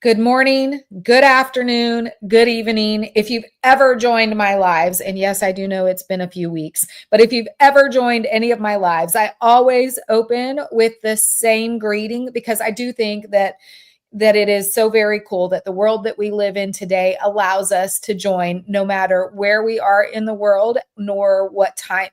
Good morning, good afternoon, good evening. If you've ever joined my lives, and yes, I do know it's been a few weeks, but if you've ever joined any of my lives, I always open with the same greeting because I do think that it is so very cool that the world that we live in today allows us to join no matter where we are in the world, nor what time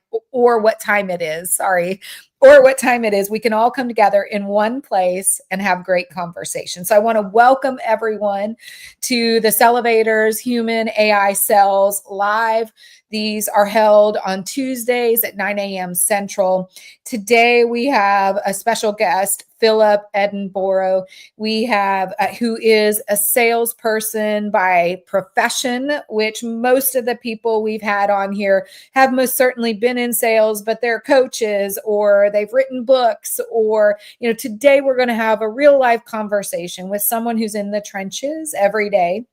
it is. Sorry. Or what time it is, we can all come together in one place and have great conversation. So I want to welcome everyone to the Sellovatorz Human AI Cells Live. These are held on Tuesdays at 9 a.m. Central. Today we have a special guest, Phillip Edinburgh. We have who is a salesperson by profession, which most of the people we've had on here have most certainly been in sales, but they're coaches or they've written books, or today we're going to have a real life conversation with someone who's in the trenches every day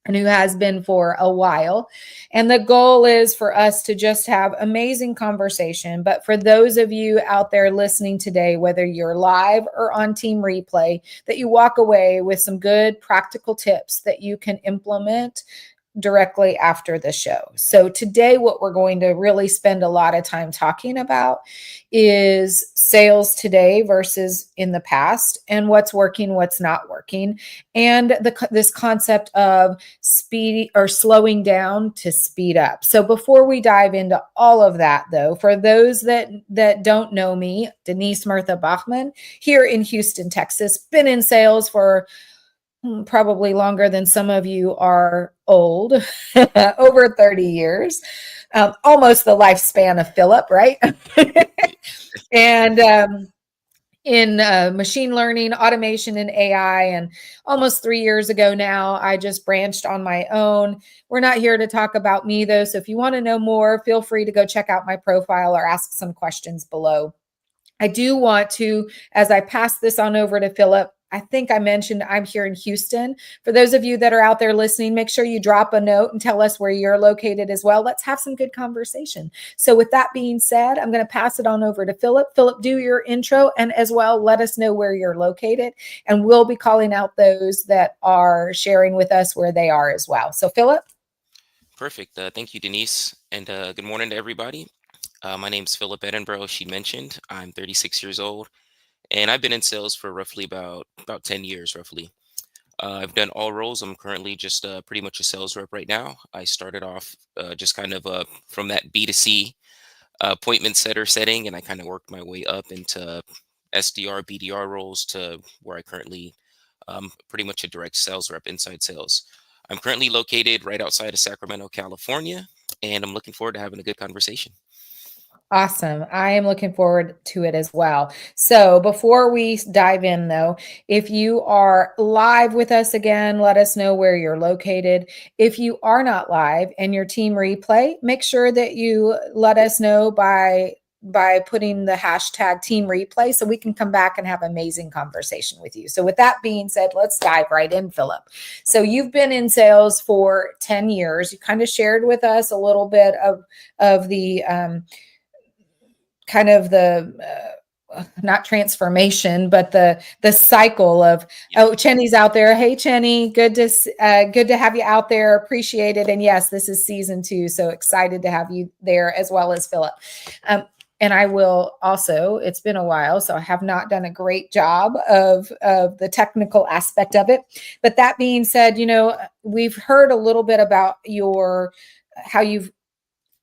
and who has been for a while. And the goal is for us to just have amazing conversation. But for those of you out there listening today, whether you're live or on team replay, that you walk away with some good practical tips that you can implement directly after the show. So today, what we're going to really spend a lot of time talking about is sales today versus in the past, and what's working, what's not working, and this concept of speed or slowing down to speed up. So before we dive into all of that, though, for those that don't know me, Denise Mirtha Bachman here in Houston, Texas, been in sales for probably longer than some of you are old, over 30 years, almost the lifespan of Phillip, right? And in machine learning, automation, and AI. And almost 3 years ago now, I just branched on my own. We're not here to talk about me, though. So if you want to know more, feel free to go check out my profile or ask some questions below. I do want to, as I pass this on over to Phillip, I think I mentioned I'm here in Houston. For those of you that are out there listening, make sure you drop a note and tell us where you're located as well. Let's have some good conversation. So with that being said, I'm going to pass it on over to Phillip. Phillip, do your intro, and as well, let us know where you're located. And we'll be calling out those that are sharing with us where they are as well. So Phillip. Perfect. Thank you, Denise. And good morning to everybody. My name's Phillip Edinburgh. She mentioned I'm 36 years old, and I've been in sales for roughly about 10 years, roughly. I've done all roles. I'm currently just pretty much a sales rep right now. I started off just kind of from that B2C appointment setter setting, and I kind of worked my way up into SDR, BDR roles to where I currently pretty much a direct sales rep, inside sales. I'm currently located right outside of Sacramento, California, and I'm looking forward to having a good conversation. Awesome. I am looking forward to it as well. So before we dive in, though, if you are live with us again, let us know where you're located. If you are not live and your team replay, make sure that you let us know by putting the hashtag team replay so we can come back and have amazing conversation with you. So with that being said, let's dive right in, Phillip. So you've been in sales for 10 years. You kind of shared with us a little bit of the kind of the not transformation, but the cycle of, Yeah. oh, Chenny's out there. Hey, Chenny, good to have you out there. Appreciate it. And yes, this is season 2, so excited to have you there as well as Phillip. And I will also, it's been a while, so I have not done a great job of the technical aspect of it. But that being said, we've heard a little bit about how you've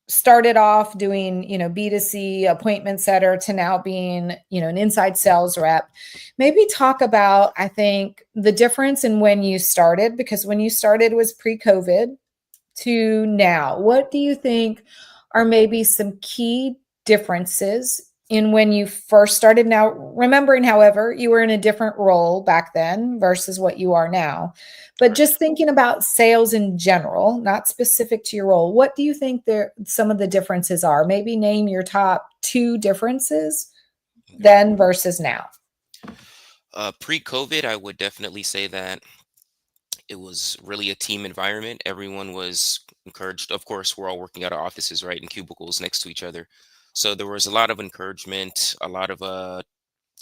started off doing, B2C appointment setter to now being, an inside sales rep. Maybe talk about, I think, the difference in when you started, because when you started was pre-COVID to now. What do you think are maybe some key differences in when you first started? Now, remembering, however, you were in a different role back then versus what you are now. But just thinking about sales in general, not specific to your role, what do you think some of the differences are? Maybe name your top 2 differences then versus now. Pre-COVID, I would definitely say that it was really a team environment. Everyone was encouraged. Of course, we're all working out of offices, right, in cubicles next to each other. So there was a lot of encouragement, a lot of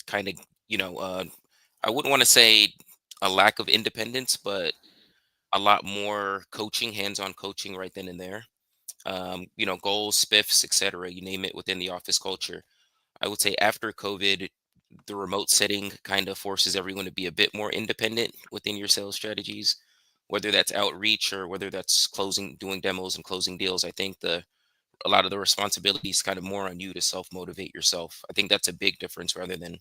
kind of, I wouldn't want to say a lack of independence, but a lot more coaching, hands-on coaching right then and there. Goals, spiffs, etc. You name it within the office culture. I would say after COVID, the remote setting kind of forces everyone to be a bit more independent within your sales strategies, whether that's outreach or whether that's closing, doing demos and closing deals. I think the a lot of the responsibility is kind of more on you to self motivate yourself. I think that's a big difference rather than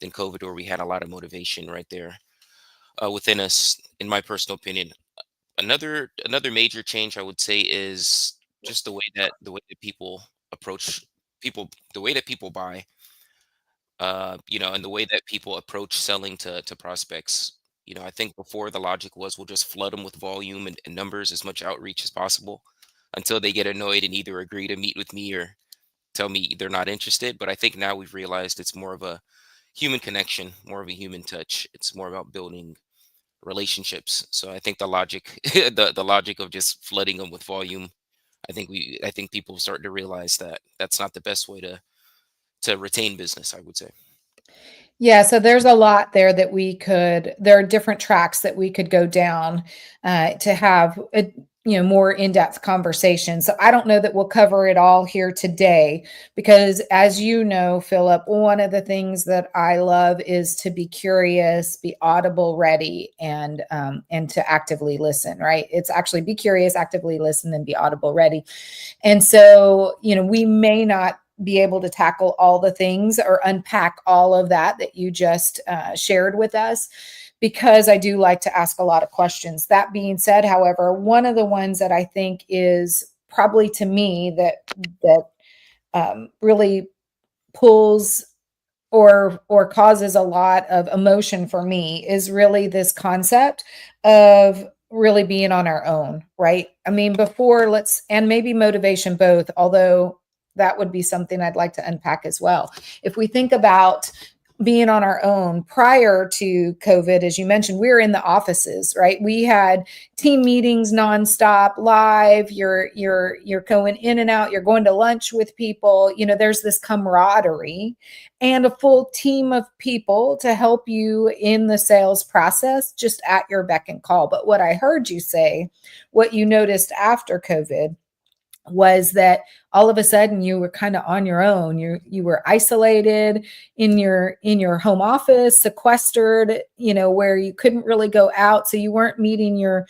COVID, where we had a lot of motivation right there within us. In my personal opinion, another major change I would say is just the way that people approach people, the way that people buy, and the way that people approach selling to prospects. I think before the logic was we'll just flood them with volume and numbers, as much outreach as possible, until they get annoyed and either agree to meet with me or tell me they're not interested. But I think now we've realized it's more of a human connection, more of a human touch. It's more about building relationships. So I think the logic, the logic of just flooding them with volume, I think people start to realize that that's not the best way to retain business, I would say. Yeah, so there's a lot there that there are different tracks that we could go down to have a more in-depth conversation. So I don't know that we'll cover it all here today because, as you know, Philip, one of the things that I love is to be curious, be audible ready, and to actively listen, right? It's actually be curious, actively listen, and be audible ready. And so, we may not be able to tackle all the things or unpack all of that you just shared with us, because I do like to ask a lot of questions. That being said, however, one of the ones that I think is probably to me that really pulls or causes a lot of emotion for me is really this concept of really being on our own, right? I mean, before let's and maybe motivation both, although that would be something I'd like to unpack as well. If we think about being on our own prior to COVID, as you mentioned, we were in the offices, right? We had team meetings nonstop, live. You're going in and out. You're going to lunch with people. There's this camaraderie and a full team of people to help you in the sales process, just at your beck and call. But what I heard you say, what you noticed after COVID, was that all of a sudden you were kind of on your own. You were isolated in your home office, sequestered, where you couldn't really go out. So you weren't meeting your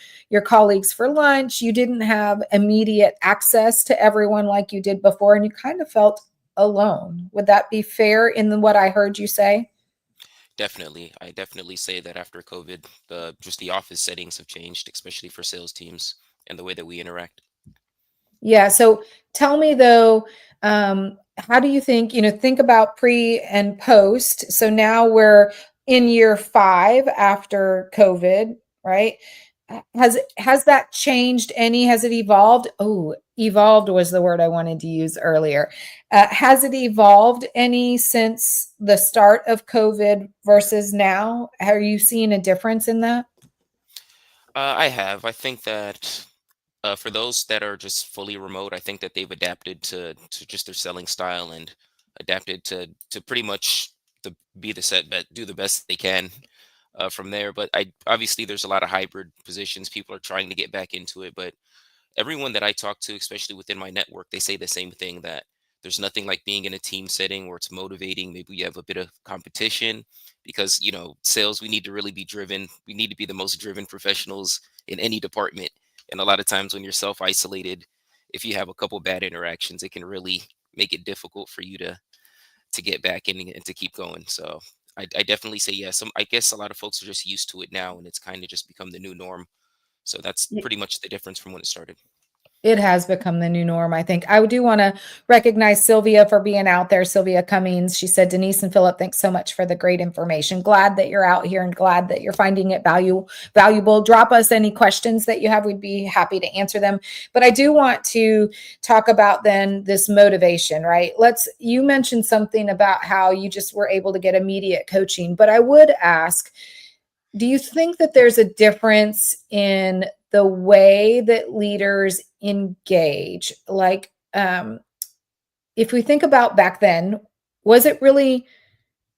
colleagues for lunch. You didn't have immediate access to everyone like you did before, and you kind of felt alone. Would that be fair in what I heard you say? Definitely, I definitely say that after COVID, the office settings have changed, especially for sales teams and the way that we interact. Yeah. So tell me though, how do you think about pre and post? So now we're in year 5 after COVID, right? Has that changed any? Has it evolved? Oh, evolved was the word I wanted to use earlier. Has it evolved any since the start of COVID versus now? Are you seeing a difference in that? I have. I think that for those that are just fully remote, I think that they've adapted to just their selling style and adapted to pretty much be the set bet, do the best they can from there. But I obviously there's a lot of hybrid positions. People are trying to get back into it, but everyone that I talk to, especially within my network, they say the same thing, that there's nothing like being in a team setting where it's motivating. Maybe you have a bit of competition because, sales, we need to really be driven. We need to be the most driven professionals in any department. And a lot of times when you're self isolated, if you have a couple bad interactions, it can really make it difficult for you to get back in and to keep going. So I definitely say yes. I guess a lot of folks are just used to it now, and it's kind of just become the new norm. So that's pretty much the difference from when it started. It has become the new norm, I think. I do want to recognize Sylvia for being out there. Sylvia Cummings. She said, Denise and Philip, thanks so much for the great information. Glad that you're out here and glad that you're finding it valuable. Drop us any questions that you have. We'd be happy to answer them. But I do want to talk about then this motivation, right? You mentioned something about how you just were able to get immediate coaching, but I would ask, do you think that there's a difference in the way that leaders engage? If we think about back then, was it really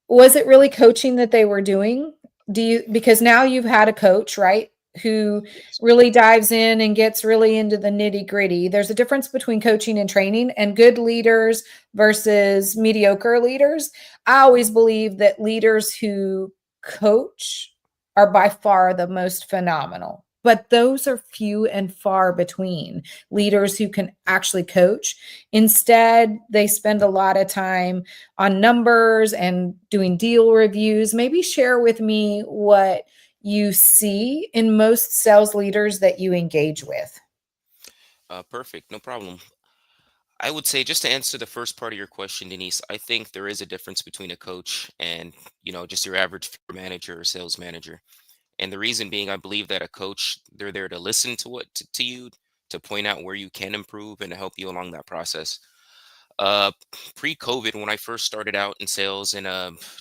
coaching that they were doing? do you, because now you've had a coach, right, who Yes. really dives in and gets really into the nitty gritty. There's a difference between coaching and training, and good leaders versus mediocre leaders. I always believe that leaders who coach are by far the most phenomenal, but those are few and far between, leaders who can actually coach. Instead, they spend a lot of time on numbers and doing deal reviews. Maybe share with me what you see in most sales leaders that you engage with. Perfect. No problem. I would say, just to answer the first part of your question, Denise, I think there is a difference between a coach and, just your average manager or sales manager. And the reason being, I believe that a coach, they're there to listen to to you, to point out where you can improve and to help you along that process. Uh, Pre-COVID, when I first started out in sales, and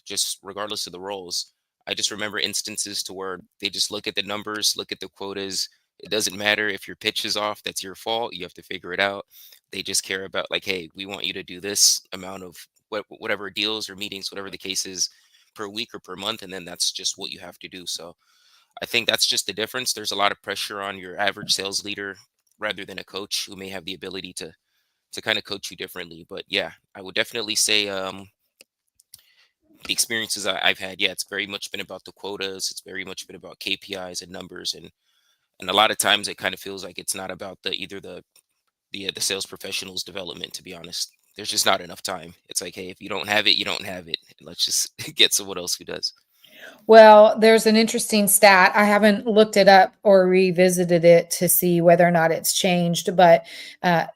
just regardless of the roles, I just remember instances to where they just look at the numbers, look at the quotas. It doesn't matter if your pitch is off, that's your fault. You have to figure it out. They just care about, like, hey, we want you to do this amount of whatever deals or meetings, whatever the case is, per week or per month, and then that's just what you have to do. So I think that's just the difference. There's a lot of pressure on your average sales leader rather than a coach who may have the ability to kind of coach you differently. But yeah, I would definitely say, the experiences I've had, yeah, it's very much been about the quotas. It's very much been about KPIs and numbers, and a lot of times it kind of feels like it's not about the either the sales professionals development. To be honest, there's just not enough time. It's like, hey, if you don't have it, you don't have it. Let's just get someone else who does. Well, there's an interesting stat. I haven't looked it up or revisited it to see whether or not it's changed, uh,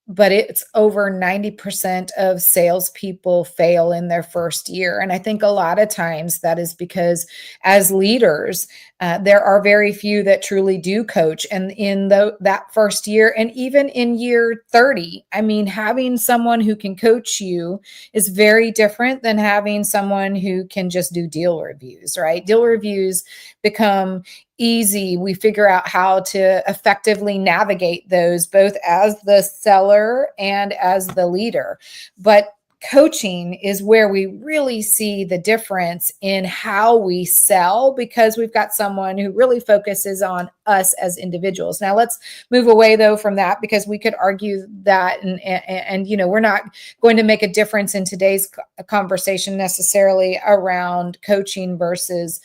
but it's over 90% of salespeople fail in their first year. And I think a lot of times that is because, as leaders, there are very few that truly do coach. And in that first year, and even in year 30, I mean, having someone who can coach you is very different than having someone who can just do deal reviews, right? Deal reviews become easy. We figure out how to effectively navigate those, both as the seller and as the leader. But coaching is where we really see the difference in how we sell, because we've got someone who really focuses on us as individuals. Now let's move away though from that, because we could argue that, and we're not going to make a difference in today's conversation necessarily around coaching versus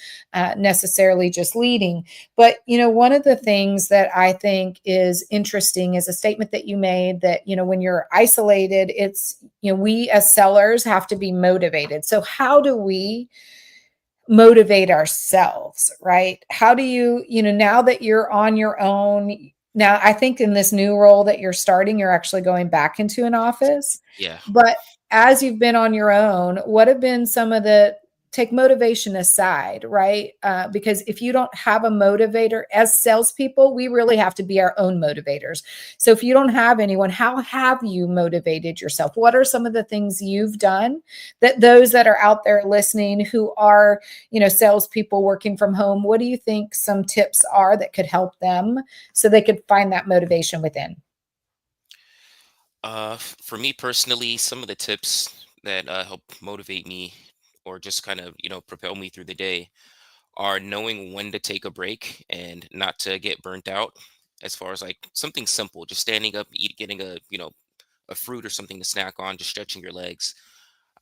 necessarily just leading. But, one of the things that I think is interesting is a statement that you made that, when you're isolated, it's, we as sellers have to be motivated. So how do we motivate ourselves, right? How do you, now that you're on your own, now I think in this new role that you're starting, you're actually going back into an office. Yeah. But as you've been on your own, what have been some of the, take motivation aside, right? Because if you don't have a motivator, as salespeople, we really have to be our own motivators. So if you don't have anyone, how have you motivated yourself? What are some of the things you've done that those that are out there listening who are, salespeople working from home, what do you think some tips are that could help them so they could find that motivation within? For me personally, some of the tips that help motivate me or just kind of, propel me through the day are knowing when to take a break and not to get burnt out. As far as like something simple, just standing up, getting a fruit or something to snack on, just stretching your legs.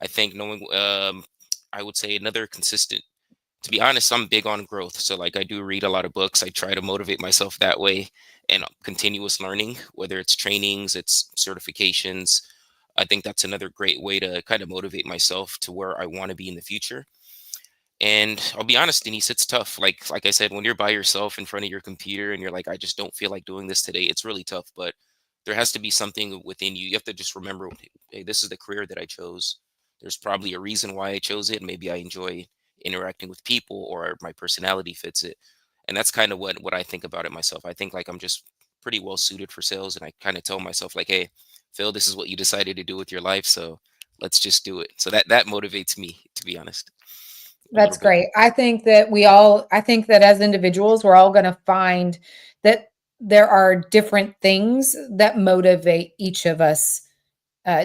I think knowing, I would say another consistent, to be honest, I'm big on growth. So like I do read a lot of books. I try to motivate myself that way, and continuous learning, whether it's trainings, it's certifications. I think that's another great way to kind of motivate myself to where I want to be in the future. And I'll be honest, Denise, it's tough. Like I said, when you're by yourself in front of your computer and you're like, I just don't feel like doing this today, it's really tough. But there has to be something within you. You have to just remember, hey, this is the career that I chose. There's probably a reason why I chose it. Maybe I enjoy interacting with people, or my personality fits it. And that's kind of what I think about it myself. I think like I'm just pretty well suited for sales, and I kind of tell myself like, hey, Phil, this is what you decided to do with your life, so let's just do it. So that motivates me, to be honest, a That's little bit. great. I think that as individuals, we're all going to find that there are different things that motivate each of us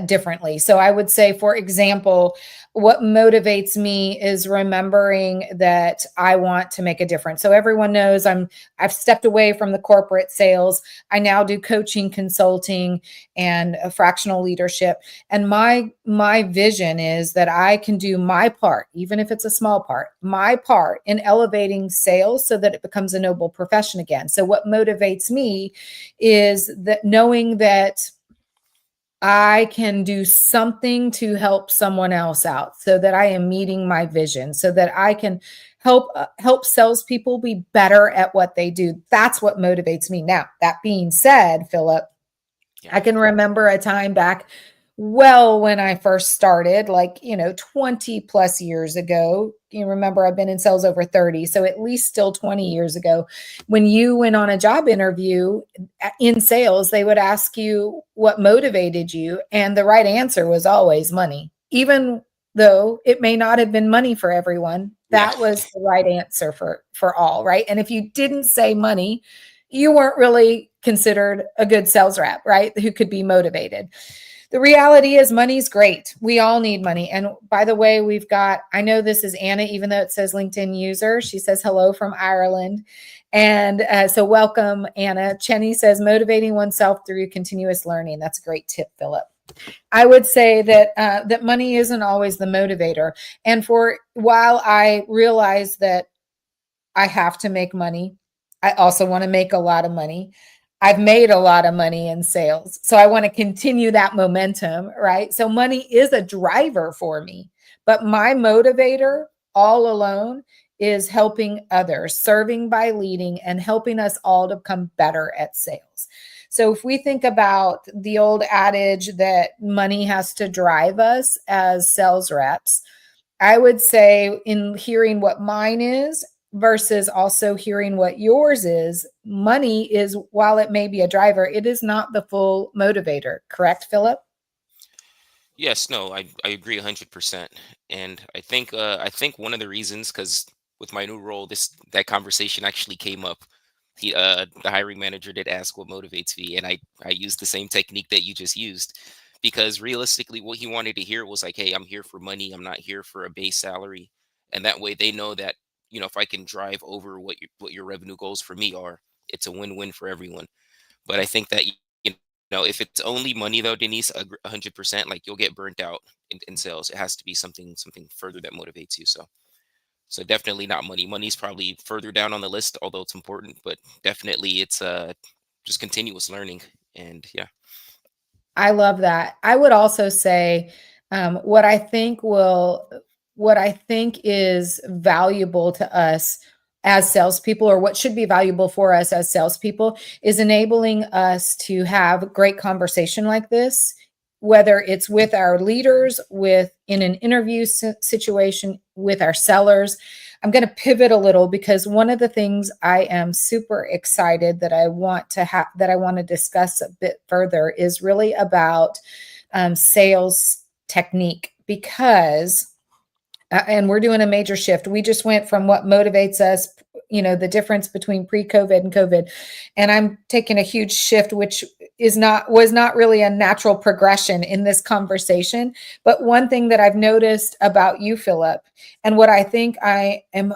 differently. So I would say, for example, what motivates me is remembering that I want to make a difference. So everyone knows I've stepped away from the corporate sales. I now do coaching, consulting, and fractional leadership. And my vision is that I can do my part, even if it's a small part, my part in elevating sales so that it becomes a noble profession again. So what motivates me is that knowing that I can do something to help someone else out, so that I am meeting my vision, so that I can help salespeople be better at what they do. That's what motivates me. Now, that being said, Philip, Yeah. I can remember a time back, well, when I first started, like, 20 plus years ago. You remember, I've been in sales over 30, so at least still 20 years ago. When you went on a job interview in sales, they would ask you what motivated you, and the right answer was always money. Even though it may not have been money for everyone, Yeah. that was the right answer for all, right? And if you didn't say money, you weren't really considered a good sales rep, right? Who could be motivated. The reality is money's great. We all need money. And by the way, I know this is Anna, even though it says LinkedIn user. She says hello from Ireland. And so welcome, Anna. Chenny says motivating oneself through continuous learning. That's a great tip, Philip. I would say that money isn't always the motivator. And while I realize that I have to make money, I also want to make a lot of money. I've made a lot of money in sales, so I want to continue that momentum, right? So money is a driver for me, but my motivator all alone is helping others, serving by leading, and helping us all to become better at sales. So if we think about the old adage that money has to drive us as sales reps, I would say, in hearing what mine is versus also hearing what yours is, money is, while it may be a driver, it is not the full motivator. Correct, Philip? Yes, no, I agree 100%. And I think one of the reasons, because with my new role, this that conversation actually came up. The hiring manager did ask what motivates me, and I used the same technique that you just used, because realistically, what he wanted to hear was like, "Hey, I'm here for money. I'm not here for a base salary." And that way, they know that, if I can drive over what your revenue goals for me are, it's a win-win for everyone. But I think that, if it's only money though, Denise, 100%, like, you'll get burnt out in sales. It has to be something further that motivates you. So definitely not money. Money's probably further down on the list, although it's important, but definitely it's just continuous learning. And yeah. I love that. I would also say what what I think is valuable to us as salespeople, or what should be valuable for us as salespeople, is enabling us to have great conversation like this, whether it's with our leaders, with in an interview situation, with our sellers. I'm going to pivot a little, because one of the things I am super excited that I want to discuss a bit further is really about sales technique, because and we're doing a major shift. We just went from what motivates us, the difference between pre-COVID and COVID, and I'm taking a huge shift, which was not really a natural progression in this conversation. But one thing that I've noticed about you, Philip, and what I think I am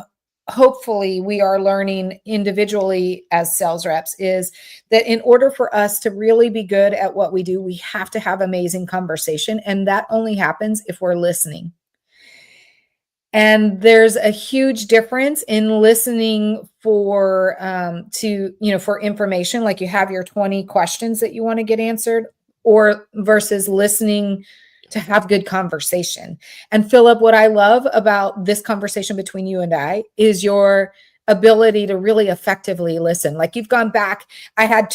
hopefully we are learning individually as sales reps, is that in order for us to really be good at what we do, we have to have amazing conversation, and that only happens if we're listening. And there's a huge difference in listening for information, like you have your 20 questions that you want to get answered, or versus listening to have good conversation. And Philip, what I love about this conversation between you and I is your ability to really effectively listen. Like, you've gone back. I had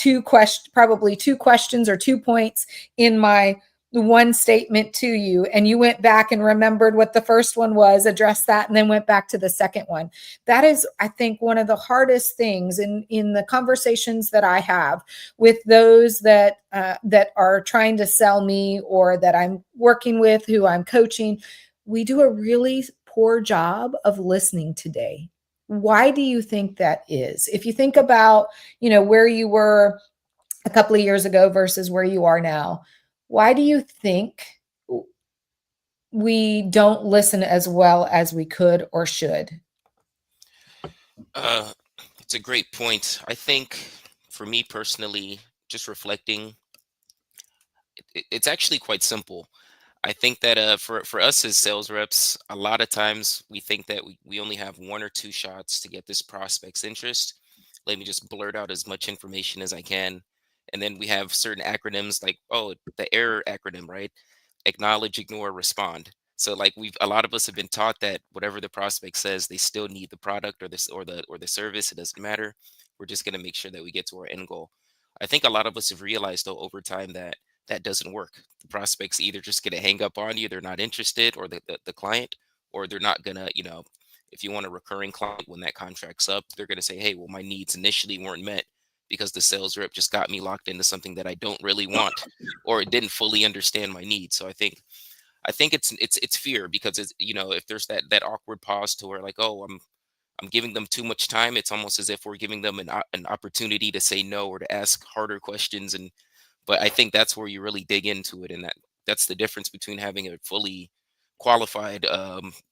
probably two questions or 2 points in my one statement to you, and you went back and remembered what the first one was, addressed that, and then went back to the second one. That is, I think, one of the hardest things in the conversations that I have with those that are trying to sell me, or that I'm working with, who I'm coaching. We do a really poor job of listening today. Why do you think that is? If you think about, where you were a couple of years ago versus where you are now, Why do you think we don't listen as well as we could or should? Uh, it's a great point. I think for me personally, just reflecting, it's actually quite simple. I think that for us as sales reps, a lot of times we think that we only have one or two shots to get this prospect's interest. Let me just blurt out as much information as I can. And then we have certain acronyms like, oh, the error acronym, right? Acknowledge, ignore, respond. So like a lot of us have been taught that whatever the prospect says, they still need the product or this or the service. It doesn't matter. We're just going to make sure that we get to our end goal. I think a lot of us have realized though over time that that doesn't work. The prospects either just going to hang up on you, they're not interested, or the client, or they're not going to, if you want a recurring client when that contract's up, they're going to say, hey, well, my needs initially weren't met because the sales rep just got me locked into something that I don't really want, or it didn't fully understand my needs. So I think it's fear because it's, if there's that awkward pause to where like, oh, I'm giving them too much time. It's almost as if we're giving them an opportunity to say no or to ask harder questions. And but I think that's where you really dig into it, and that's the difference between having a fully qualified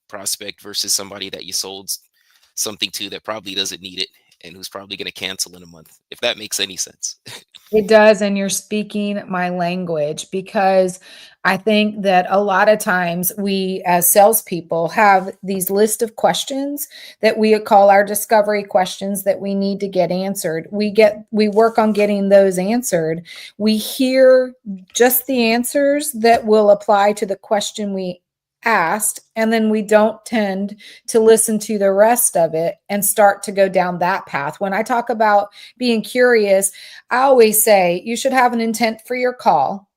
prospect versus somebody that you sold something to that probably doesn't need it and who's probably going to cancel in a month, if that makes any sense. It does, and you're speaking my language because I think that a lot of times we, as salespeople, have these list of questions that we call our discovery questions that we need to get answered. We work on getting those answered. We hear just the answers that will apply to the question we asked, and then we don't tend to listen to the rest of it and start to go down that path. When I talk about being curious, I always say you should have an intent for your call.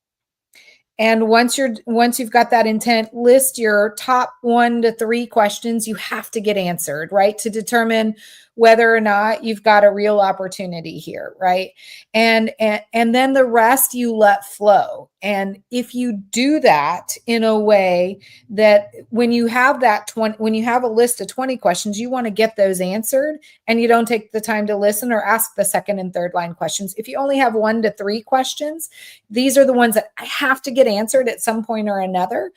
And once you've got that intent, list your top 1 to 3 questions you have to get answered, right? To determine whether or not you've got a real opportunity here, right? And then the rest you let flow. And if you do that in a way that when you have when you have a list of 20 questions, you want to get those answered and you don't take the time to listen or ask the second and third line questions. If you only have 1 to 3 questions, these are the ones that I have to get answered at some point or another.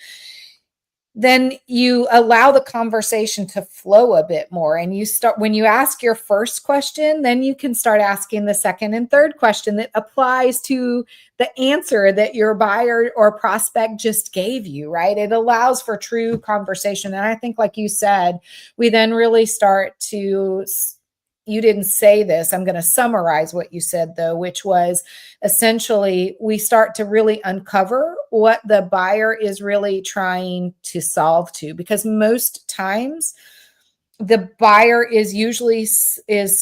Then you allow the conversation to flow a bit more. And when you ask your first question, then you can start asking the second and third question that applies to the answer that your buyer or prospect just gave you, right? It allows for true conversation. And I think, like you said, we then really start to, you didn't say this, I'm going to summarize what you said though, which was essentially we start to really uncover what the buyer is really trying to solve to, because most times the buyer is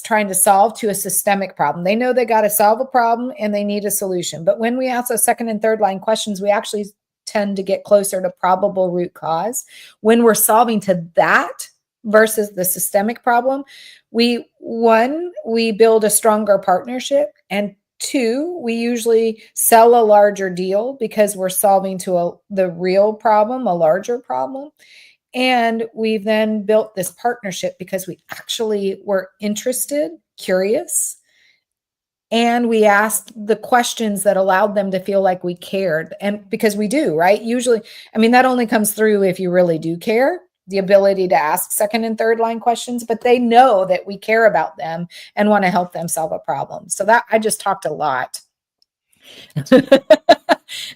trying to solve to a systemic problem. They know they got to solve a problem and they need a solution. But when we ask those second and third line questions, we actually tend to get closer to probable root cause when we're solving to that versus the systemic problem. We build a stronger partnership, and 2, we usually sell a larger deal because we're solving to the real problem, a larger problem. And we've then built this partnership because we actually were interested, curious, and we asked the questions that allowed them to feel like we cared. And because we do, right? Usually, I mean, that only comes through if you really do care, the ability to ask second and third line questions, but they know that we care about them and want to help them solve a problem. So that I just talked a lot.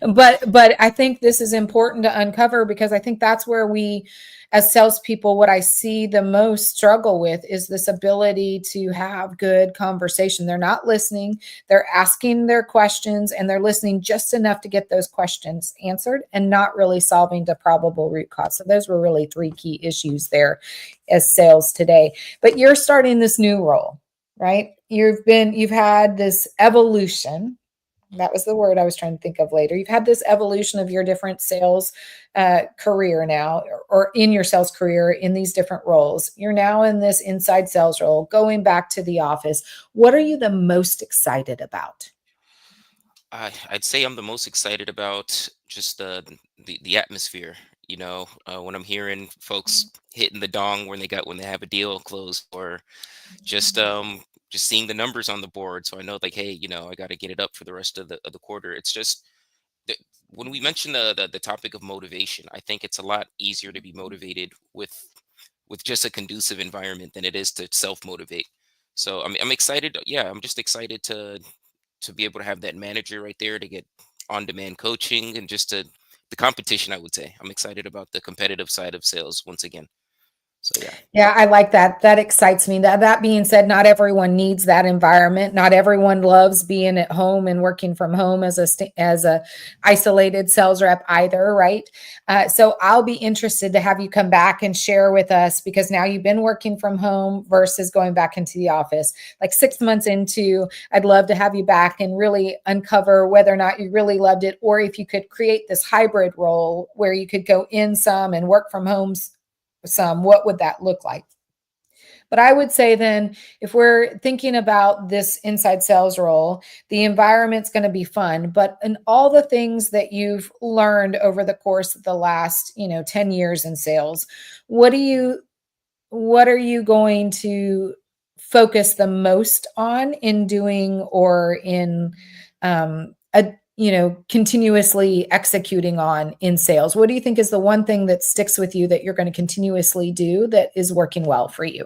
But I think this is important to uncover, because I think that's where we, as salespeople, what I see the most struggle with is this ability to have good conversation. They're not listening, they're asking their questions, and they're listening just enough to get those questions answered and not really solving the probable root cause. So those were really 3 key issues there as sales today. But you're starting this new role, right? You've had this evolution. That was the word I was trying to think of later. You've had this evolution of your different sales career now, or in your sales career in these different roles. You're now in this inside sales role, going back to the office. What are you the most excited about? I'd say I'm the most excited about just the atmosphere. When I'm hearing folks hitting the dong when they have a deal closed, or just just seeing the numbers on the board, so I know like, hey, I got to get it up for the rest of the quarter. It's just when we mention the topic of motivation, I think it's a lot easier to be motivated with just a conducive environment than it is to self motivate. So I'm excited. Yeah, I'm just excited to be able to have that manager right there to get on demand coaching and just to the competition. I would say I'm excited about the competitive side of sales once again. So yeah. Yeah, I like that. That excites me. That being said, not everyone needs that environment. Not everyone loves being at home and working from home as a isolated sales rep either, right? So I'll be interested to have you come back and share with us, because now you've been working from home versus going back into the office. Like 6 months into, I'd love to have you back and really uncover whether or not you really loved it, or if you could create this hybrid role where you could go in some and work from home some. What would that look like? But I would say then, if we're thinking about this inside sales role, the environment's going to be fun, but in all the things that you've learned over the course of the last, 10 years in sales, what do you what are you going to focus the most on in doing, or in continuously executing on in sales? What do you think is the one thing that sticks with you that you're going to continuously do that is working well for you?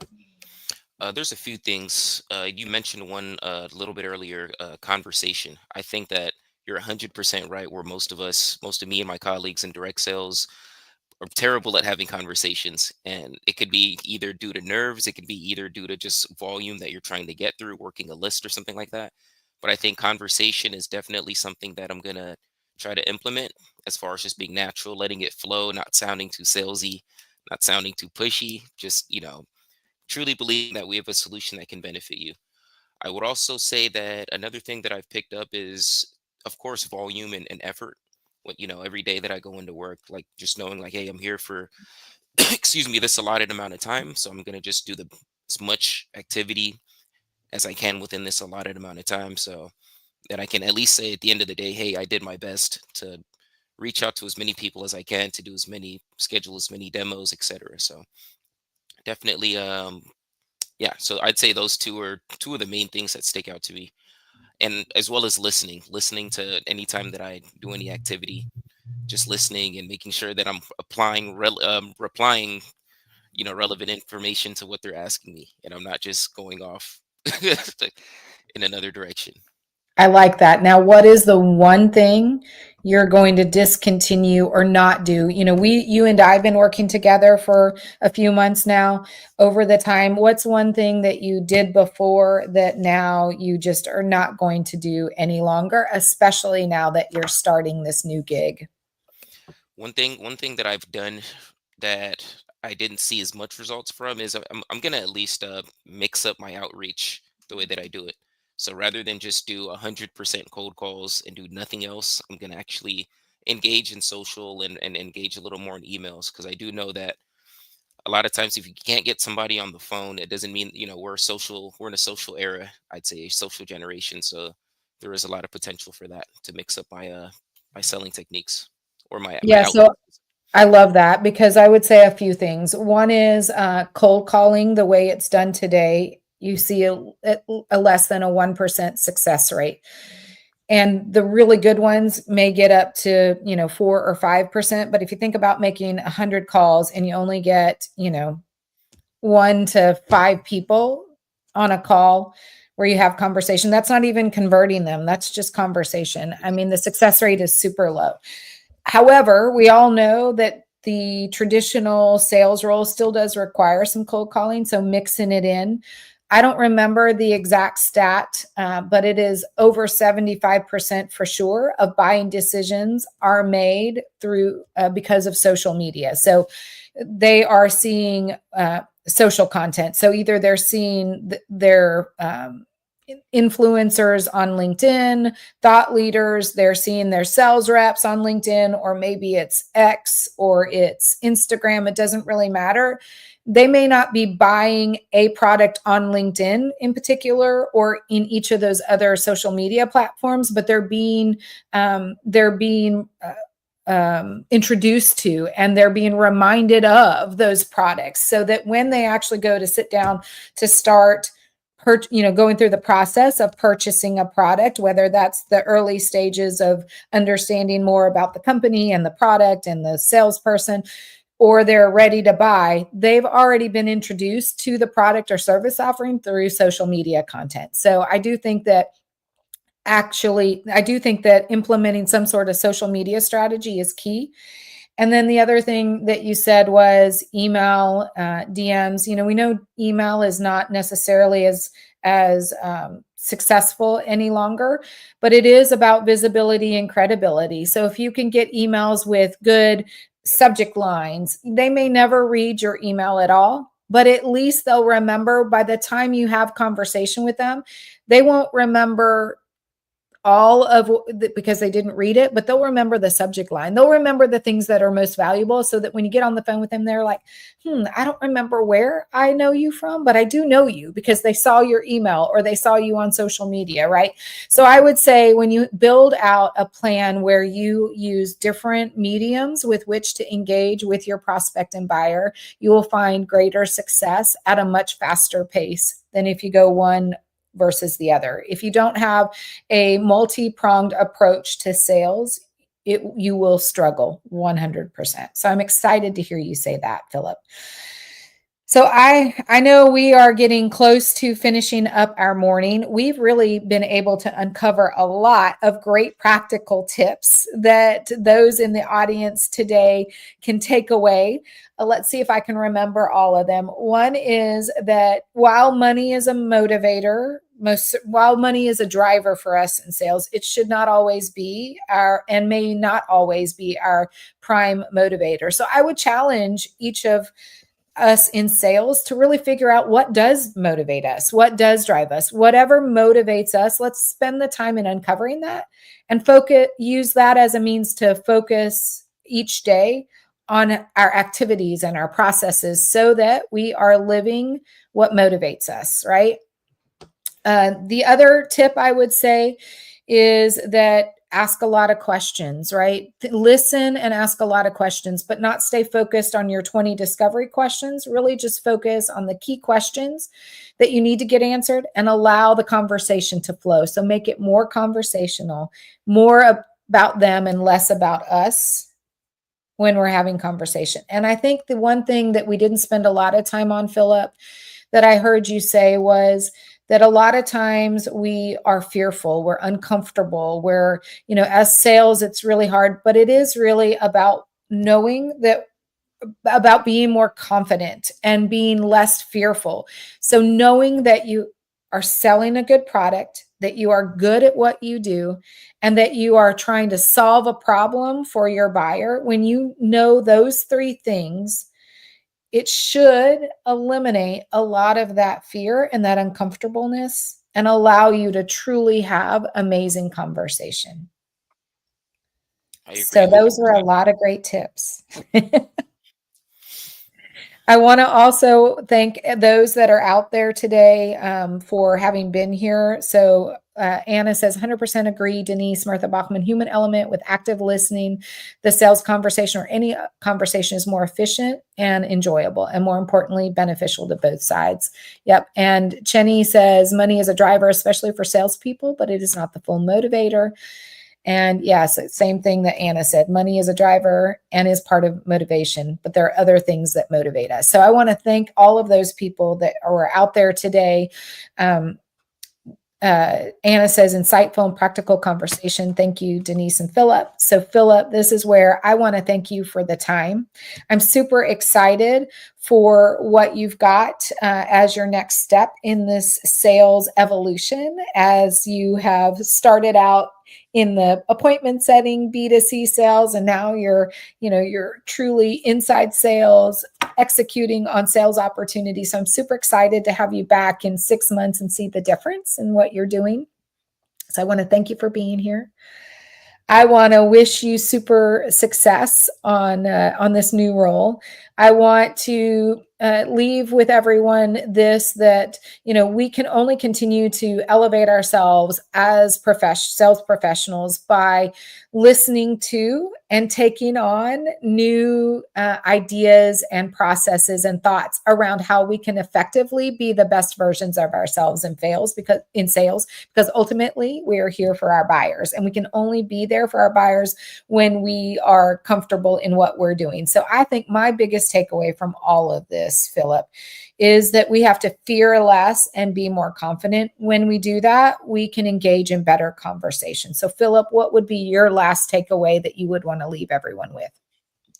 There's a few things. You mentioned one a little bit earlier, conversation. I think that you're 100% right, where most of me and my colleagues in direct sales are terrible at having conversations. And it could be either due to nerves, it could be either due to just volume that you're trying to get through, working a list or something like that. But I think conversation is definitely something that I'm going to try to implement, as far as just being natural, letting it flow, not sounding too salesy, not sounding too pushy, just, truly believing that we have a solution that can benefit you. I would also say that another thing that I've picked up is, of course, volume and effort. Every day that I go into work, like just knowing, like, hey, I'm here for, excuse me, this allotted amount of time. So I'm going to just do as much activity as I can within this allotted amount of time. So that I can at least say at the end of the day, hey, I did my best to reach out to as many people as I can, to do schedule as many demos, etc. So definitely, yeah, so I'd say those two are two of the main things that stick out to me, and as well as listening to anytime that I do any activity, just listening and making sure that I'm replying, relevant information to what they're asking me, and I'm not just going off in another direction. I like that. Now, what is the one thing you're going to discontinue or not do? You and I have been working together for a few months now. Over the time, what's one thing that you did before that now you just are not going to do any longer, especially now that you're starting this new gig? One thing that I've done that I didn't see as much results from is I'm gonna at least mix up my outreach the way that I do it. So rather than just do 100% cold calls and do nothing else, I'm gonna actually engage in social and engage a little more in emails, because I do know that a lot of times if you can't get somebody on the phone, it doesn't mean, we're in a social era, I'd say a social generation. So there is a lot of potential for that, to mix up my selling techniques, or my Yeah, outreach. so I love that, because I would say a few things. One is cold calling, the way it's done today. You see a less than a 1% success rate. And the really good ones may get up to 4 or 5%. But if you think about making 100 calls and you only get 1 to 5 people on a call where you have conversation, that's not even converting them, that's just conversation. I mean, the success rate is super low. However, we all know that the traditional sales role still does require some cold calling, so mixing it in. I don't remember the exact stat, but it is over 75% for sure of buying decisions are made through because of social media. So they are seeing social content. So either they're seeing their influencers on LinkedIn, thought leaders, they're seeing their sales reps on LinkedIn, or maybe it's X or it's Instagram. It doesn't really matter. They may not be buying a product on LinkedIn in particular, or in each of those other social media platforms, but they're being introduced to, and they're being reminded of those products, so that when they actually go to sit down to start going through the process of purchasing a product, whether that's the early stages of understanding more about the company and the product and the salesperson, or they're ready to buy, they've already been introduced to the product or service offering through social media content. So I do think that implementing some sort of social media strategy is key. And then the other thing that you said was email, DMs. We know email is not necessarily as successful any longer, but it is about visibility and credibility. So if you can get emails with good subject lines, they may never read your email at all, but at least they'll remember by the time you have conversation with them. They won't remember all of because they didn't read it, but they'll remember the subject line. They'll remember the things that are most valuable, so that when you get on the phone with them, they're like, I don't remember where I know you from, but I do know you because they saw your email or they saw you on social media, right? So I would say when you build out a plan where you use different mediums with which to engage with your prospect and buyer, you will find greater success at a much faster pace than if you go one versus the other. If you don't have a multi-pronged approach to sales, you will struggle 100%. So I'm excited to hear you say that, Phillip. So I know we are getting close to finishing up our morning. We've really been able to uncover a lot of great practical tips that those in the audience today can take away. Let's see if I can remember all of them. One is that while money is a motivator, while money is a driver for us in sales, it should not always be and may not always be our prime motivator. So I would challenge each of us in sales to really figure out what does motivate us, what does drive us, whatever motivates us. Let's spend the time in uncovering that and use that as a means to focus each day on our activities and our processes so that we are living what motivates us, right? The other tip I would say is that ask a lot of questions, right? Listen and ask a lot of questions, but not stay focused on your 20 discovery questions. Really just focus on the key questions that you need to get answered and allow the conversation to flow. So make it more conversational, more about them and less about us when we're having conversation. And I think the one thing that we didn't spend a lot of time on, Phillip, that I heard you say was that a lot of times we are fearful, we're uncomfortable, as sales, it's really hard, but it is really about about being more confident and being less fearful. So knowing that you are selling a good product, that you are good at what you do, and that you are trying to solve a problem for your buyer, when you know those three things, it should eliminate a lot of that fear and that uncomfortableness and allow you to truly have amazing conversation. I agree So those were a 100%. lot of great tips. I want to also thank those that are out there today for having been here. So Anna says 100% agree. Denise, Martha Bachman, human element with active listening. The sales conversation or any conversation is more efficient and enjoyable and more importantly, beneficial to both sides. Yep. And Chenny says money is a driver, especially for salespeople, but it is not the full motivator. And yes, same thing that Anna said, money is a driver and is part of motivation, but there are other things that motivate us. So I want to thank all of those people that are out there today. Anna says, insightful and practical conversation. Thank you, Denise and Phillip. So Phillip, this is where I want to thank you for the time. I'm super excited for what you've got as your next step in this sales evolution, as you have started out in the appointment setting, B2C sales, and now you're truly inside sales, executing on sales opportunities. So I'm super excited to have you back in 6 months and see the difference in what you're doing. So I want to thank you for being here. I want to wish you super success on this new role. I want to leave with everyone this, that, we can only continue to elevate ourselves as sales professionals by listening to and taking on new ideas and processes and thoughts around how we can effectively be the best versions of ourselves in sales, because ultimately we are here for our buyers, and we can only be there for our buyers when we are comfortable in what we're doing. So I think my biggest takeaway from all of this, Phillip, is that we have to fear less and be more confident. When we do that, we can engage in better conversation. So Phillip, what would be your last takeaway that you would want to leave everyone with?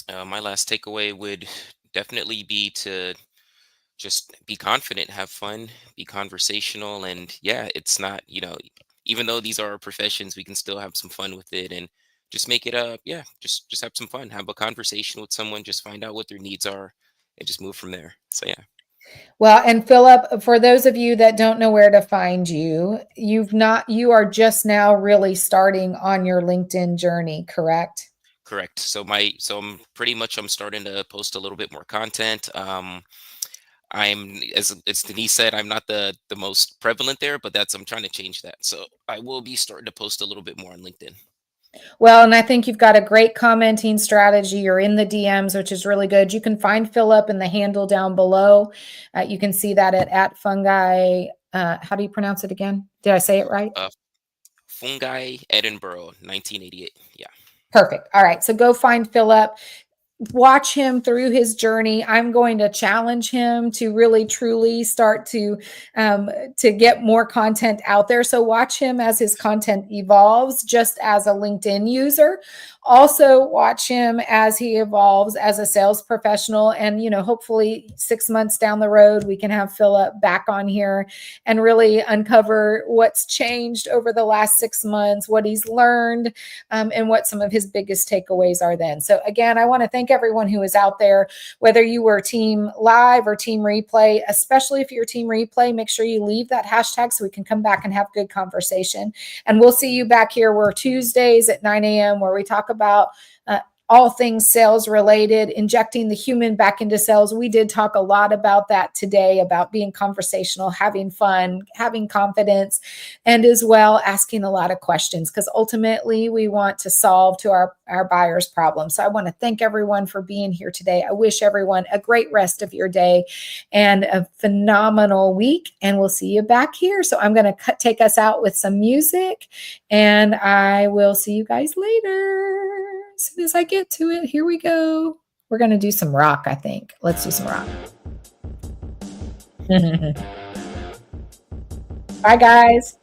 My last takeaway would definitely be to just be confident, have fun, be conversational, and yeah, it's not, even though these are our professions, we can still have some fun with it and just make it yeah, just have some fun, have a conversation with someone, just find out what their needs are and just move from there. So yeah. Well, and Phillip, for those of you that don't know where to find you, you are just now really starting on your LinkedIn journey, correct? Correct. So I'm starting to post a little bit more content. I'm as Denise said, I'm not the most prevalent there, but I'm trying to change that. So I will be starting to post a little bit more on LinkedIn. Well, and I think you've got a great commenting strategy. You're in the DMs, which is really good. You can find Phillip in the handle down below. You can see that at fungi. How do you pronounce it again? Did I say it right? Fungi Edinburgh 1988. Yeah. Perfect. All right. So go find Phillip, watch him through his journey. I'm going to challenge him to really truly start to get more content out there. So watch him as his content evolves, just as a LinkedIn user. Also watch him as he evolves as a sales professional. And, hopefully 6 months down the road, we can have Phillip back on here and really uncover what's changed over the last 6 months, what he's learned, and what some of his biggest takeaways are then. So again, I want to thank everyone who is out there, whether you were team live or team replay. Especially if you're team replay, make sure you leave that hashtag so we can come back and have good conversation. And we'll see you back here. We're Tuesdays at 9 a.m. where we talk about all things sales related, injecting the human back into sales. We did talk a lot about that today, about being conversational, having fun, having confidence, and as well asking a lot of questions, because ultimately we want to solve to our buyers' problems. So I want to thank everyone for being here today. I wish everyone a great rest of your day and a phenomenal week, and we'll see you back here. So I'm going to take us out with some music, and I will see you guys later. As soon as I get to it, here we go. We're going to do some rock, I think. Let's do some rock. Bye, guys.